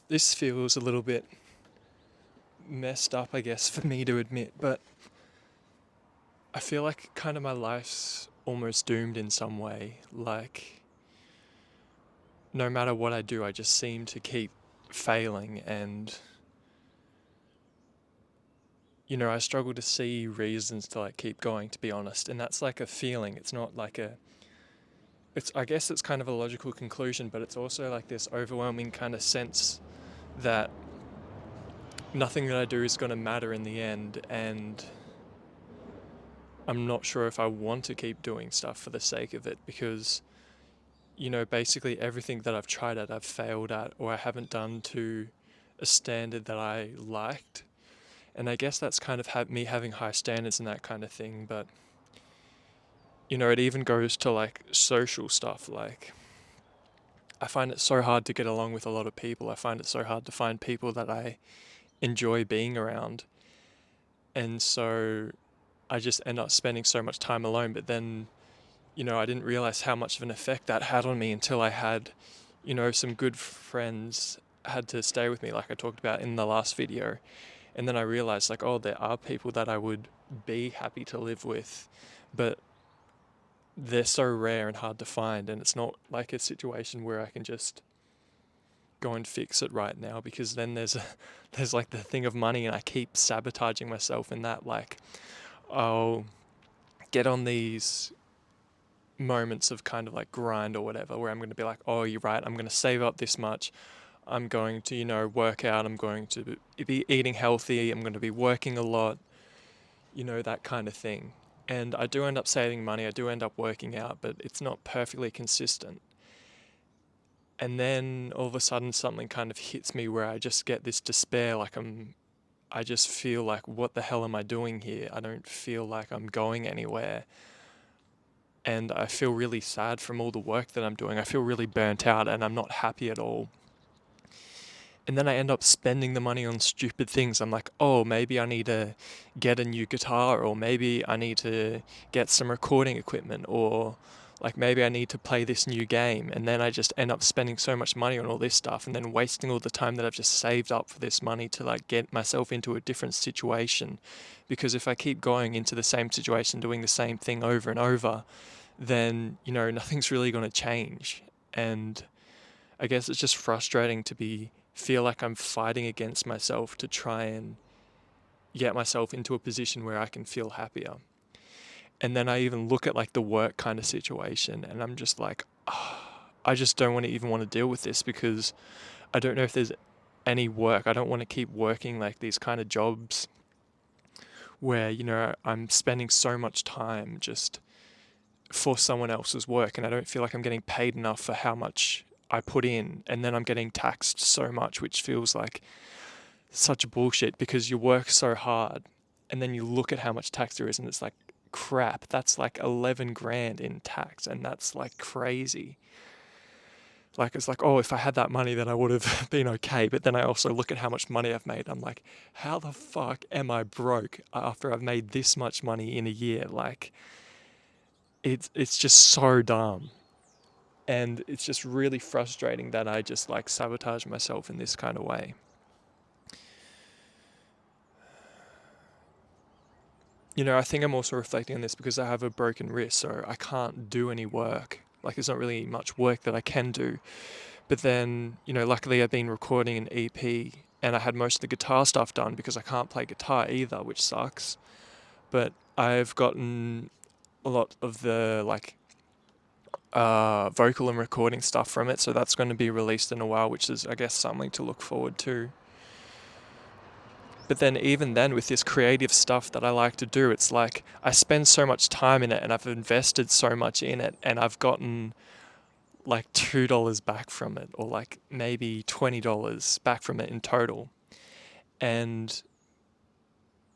This feels a little bit messed up, I guess, for me to admit, but I feel like kind of my life's almost doomed in some way. Like, no matter what I do, I just seem to keep failing, and I struggle to see reasons to like keep going, to be honest. And that's like a feeling. It's not like I guess it's kind of a logical conclusion, but it's also like this overwhelming kind of sense that nothing that I do is going to matter in the end, and I'm not sure if I want to keep doing stuff for the sake of it because, basically everything that I've tried at, I've failed at, or I haven't done to a standard that I liked. And I guess that's kind of me having high standards and that kind of thing, but, it even goes to like social stuff. Like, I find it so hard to get along with a lot of people. I find it so hard to find people that I enjoy being around. And so I just end up spending so much time alone. But then, I didn't realize how much of an effect that had on me until I had, some good friends had to stay with me, like I talked about in the last video. And then I realized, like, oh, there are people that I would be happy to live with, but they're so rare and hard to find. And it's not like a situation where I can just go and fix it right now, because then there's like the thing of money, and I keep sabotaging myself in that. Like, I'll get on these moments of kind of like grind or whatever where I'm going to be like, oh, you're right, I'm going to save up this much, I'm going to work out, I'm going to be eating healthy, I'm going to be working a lot, that kind of thing. And I do end up saving money, I do end up working out, but it's not perfectly consistent. And then all of a sudden something kind of hits me where I just get this despair, like I just feel like, what the hell am I doing here? I don't feel like I'm going anywhere. And I feel really sad from all the work that I'm doing. I feel really burnt out and I'm not happy at all. And then I end up spending the money on stupid things. I'm like, oh, maybe I need to get a new guitar, or maybe I need to get some recording equipment, or like maybe I need to play this new game. And then I just end up spending so much money on all this stuff and then wasting all the time that I've just saved up for this money to like get myself into a different situation. Because if I keep going into the same situation, doing the same thing over and over, then, nothing's really going to change. And I guess it's just frustrating to feel like I'm fighting against myself to try and get myself into a position where I can feel happier. And then I even look at like the work kind of situation and I'm just like, oh, I just don't even want to deal with this, because I don't know if there's any work. I don't want to keep working like these kind of jobs where, I'm spending so much time just for someone else's work, and I don't feel like I'm getting paid enough for how much I put in, and then I'm getting taxed so much, which feels like such bullshit, because you work so hard and then you look at how much tax there is and it's like, crap, that's like 11 grand in tax, and that's like crazy. Like, it's like, oh, if I had that money then I would have been okay, but then I also look at how much money I've made. I'm like, how the fuck am I broke after I've made this much money in a year? Like, it's just so dumb. And it's just really frustrating that I just like sabotage myself in this kind of way. I think I'm also reflecting on this because I have a broken wrist, so I can't do any work. Like, there's not really much work that I can do. But then, luckily I've been recording an EP and I had most of the guitar stuff done because I can't play guitar either, which sucks. But I've gotten a lot of the like vocal and recording stuff from it, so that's going to be released in a while, which is, I guess, something to look forward to. But then even then, with this creative stuff that I like to do, it's like I spend so much time in it and I've invested so much in it, and I've gotten like $2 back from it, or like maybe $20 back from it in total. And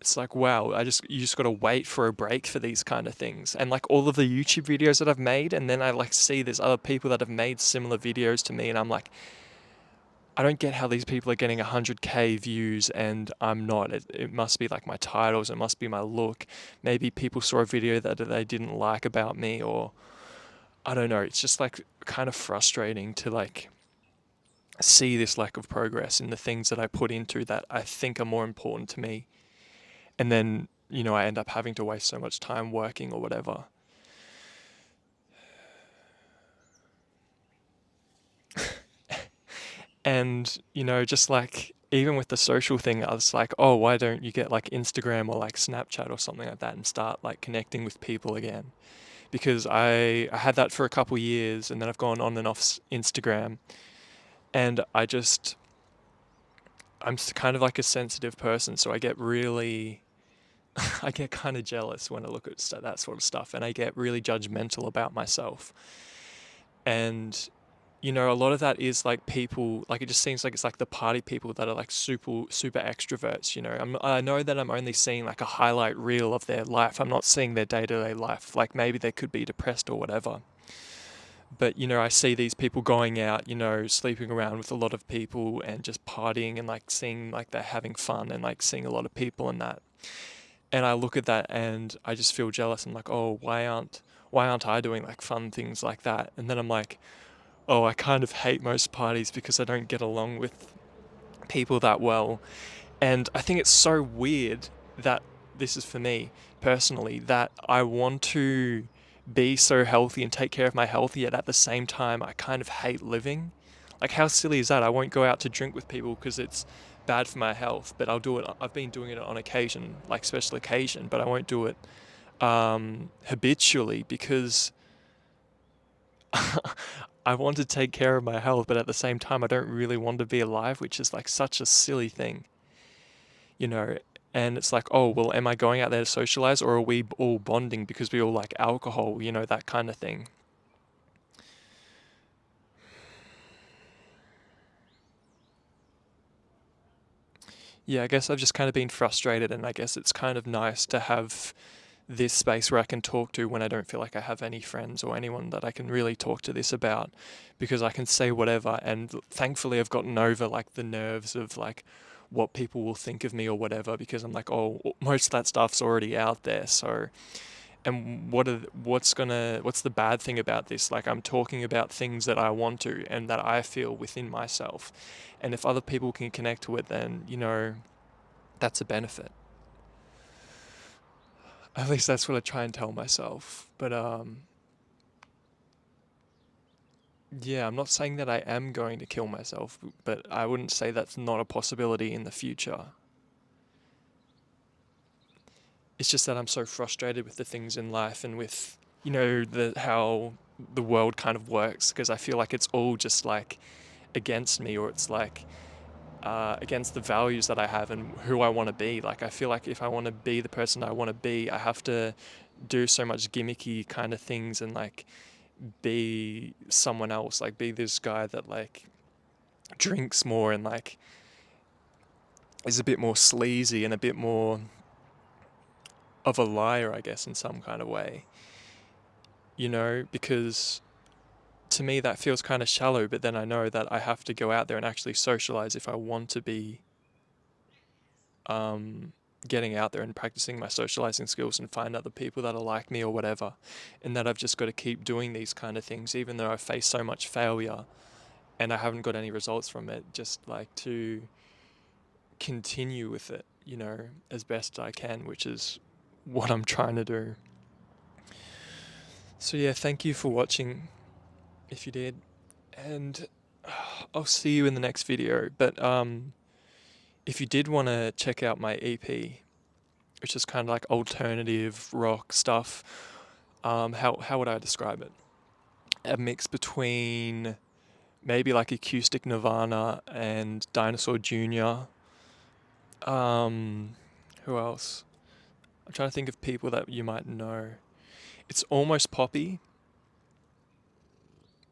it's like, wow, you just got to wait for a break for these kind of things. And like all of the YouTube videos that I've made, and then I like see there's other people that have made similar videos to me, and I'm like, I don't get how these people are getting 100K views and I'm not. It must be like my titles, it must be my look. Maybe people saw a video that they didn't like about me, or I don't know. It's just like kind of frustrating to like see this lack of progress in the things that I put into that I think are more important to me. And then, I end up having to waste so much time working or whatever. And, just like, even with the social thing, I was like, oh, why don't you get like Instagram or like Snapchat or something like that and start like connecting with people again? Because I had that for a couple years, and then I've gone on and off Instagram, and I'm kind of like a sensitive person, so I get really, I get kind of jealous when I look at that sort of stuff, and I get really judgmental about myself. And a lot of that is like people, like it just seems like it's like the party people that are like super extroverts. I know that I'm only seeing like a highlight reel of their life. I'm not seeing their day-to-day life. Like maybe they could be depressed or whatever. But I see these people going out, sleeping around with a lot of people and just partying and like seeing like they're having fun and like seeing a lot of people and that. And I look at that and I just feel jealous. I'm like, oh, why aren't I doing like fun things like that? And then I'm like, oh, I kind of hate most parties because I don't get along with people that well. And I think it's so weird that this is for me personally, that I want to be so healthy and take care of my health, yet at the same time, I kind of hate living. Like, how silly is that? I won't go out to drink with people because it's bad for my health, but I'll do it. I've been doing it on occasion, like special occasion, but I won't do it habitually because I want to take care of my health, but at the same time, I don't really want to be alive, which is like such a silly thing, you know. And it's like, oh, well, am I going out there to socialize, or are we all bonding because we all like alcohol, that kind of thing. Yeah, I guess I've just kind of been frustrated, and I guess it's kind of nice to have this space where I can talk to when I don't feel like I have any friends or anyone that I can really talk to this about, because I can say whatever. And thankfully, I've gotten over like the nerves of like what people will think of me or whatever, because I'm like, oh, most of that stuff's already out there. So, and what's the bad thing about this? Like, I'm talking about things that I want to and that I feel within myself. And if other people can connect to it, then, that's a benefit. At least that's what I try and tell myself. But yeah, I'm not saying that I am going to kill myself, but I wouldn't say that's not a possibility in the future. It's just that I'm so frustrated with the things in life and with, the how the world kind of works, because I feel like it's all just like against me, or it's like against the values that I have and who I want to be. Like, I feel like if I want to be the person I want to be, I have to do so much gimmicky kind of things and like be someone else, like be this guy that like drinks more and like is a bit more sleazy and a bit more of a liar, I guess, in some kind of way, because to me that feels kind of shallow, but then I know that I have to go out there and actually socialize if I want to be um, getting out there and practicing my socializing skills and find other people that are like me or whatever. And that I've just got to keep doing these kind of things, even though I face so much failure and I haven't got any results from it, just like to continue with it, as best I can, which is what I'm trying to do. So yeah, thank you for watching if you did, and I'll see you in the next video. But if you did want to check out my EP, which is kind of like alternative rock stuff, how would I describe it? A mix between maybe like acoustic Nirvana and Dinosaur Jr. Who else? I'm trying to think of people that you might know. It's almost poppy,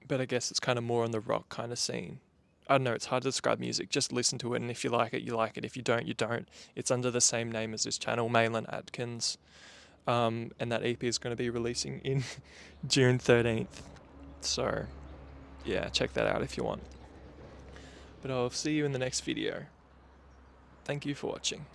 but I guess it's kind of more on the rock kind of scene. I don't know, it's hard to describe music. Just listen to it, and if you like it, you like it. If you don't, you don't. It's under the same name as this channel, Malin Atkins. And that EP is going to be releasing in June 13th. So, yeah, check that out if you want. But I'll see you in the next video. Thank you for watching.